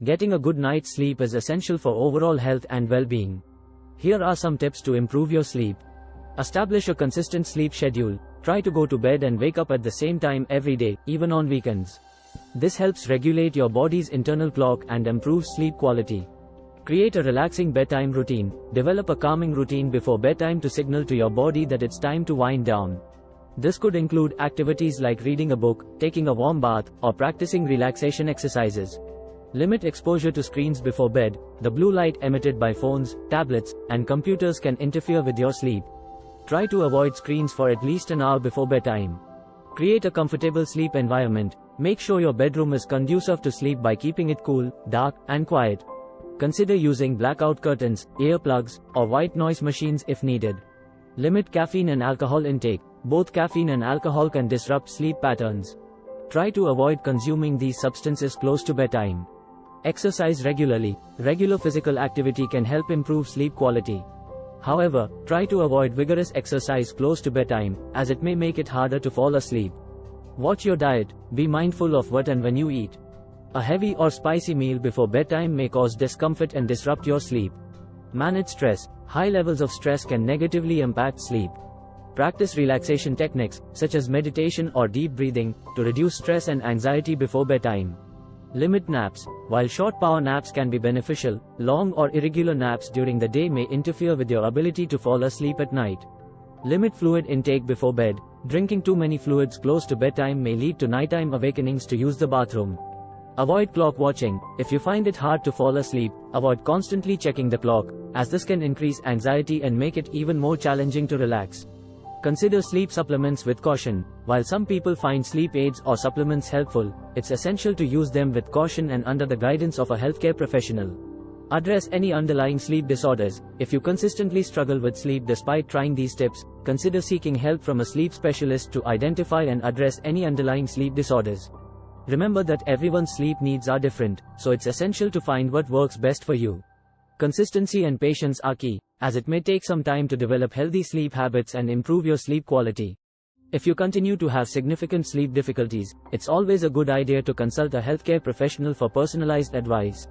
Getting a good night's sleep is essential for overall health and well-being. Here are some tips to improve your sleep. Establish a consistent sleep schedule. Try to go to bed and wake up at the same time every day, even on weekends. This helps regulate your body's internal clock and improves sleep quality. Create a relaxing bedtime routine. Develop a calming routine before bedtime to signal to your body that it's time to wind down. This could include activities like reading a book, taking a warm bath, or practicing relaxation exercises. Limit exposure to screens before bed. The blue light emitted by phones, tablets, and computers can interfere with your sleep. Try to avoid screens for at least an hour before bedtime. Create a comfortable sleep environment. Make sure your bedroom is conducive to sleep by keeping it cool, dark, and quiet. Consider using blackout curtains, earplugs, or white noise machines if needed. Limit caffeine and alcohol intake. Both caffeine and alcohol can disrupt sleep patterns. Try to avoid consuming these substances close to bedtime. Exercise regularly. Regular physical activity can help improve sleep quality. However, try to avoid vigorous exercise close to bedtime, as it may make it harder to fall asleep. Watch your diet. Be mindful of what and when you eat. A heavy or spicy meal before bedtime may cause discomfort and disrupt your sleep. Manage stress. High levels of stress can negatively impact sleep. Practice relaxation techniques, such as meditation or deep breathing, to reduce stress and anxiety before bedtime. Limit naps. While short power naps can be beneficial, long or irregular naps during the day may interfere with your ability to fall asleep at night. Limit fluid intake before bed. Drinking too many fluids close to bedtime may lead to nighttime awakenings to use the bathroom. Avoid clock watching. If you find it hard to fall asleep, avoid constantly checking the clock, as this can increase anxiety and make it even more challenging to relax. Consider sleep supplements with caution. While some people find sleep aids or supplements helpful, it's essential to use them with caution and under the guidance of a healthcare professional. Address any underlying sleep disorders. If you consistently struggle with sleep despite trying these tips, consider seeking help from a sleep specialist to identify and address any underlying sleep disorders. Remember that everyone's sleep needs are different, so it's essential to find what works best for you. Consistency and patience are key, as it may take some time to develop healthy sleep habits and improve your sleep quality. If you continue to have significant sleep difficulties, it's always a good idea to consult a healthcare professional for personalized advice.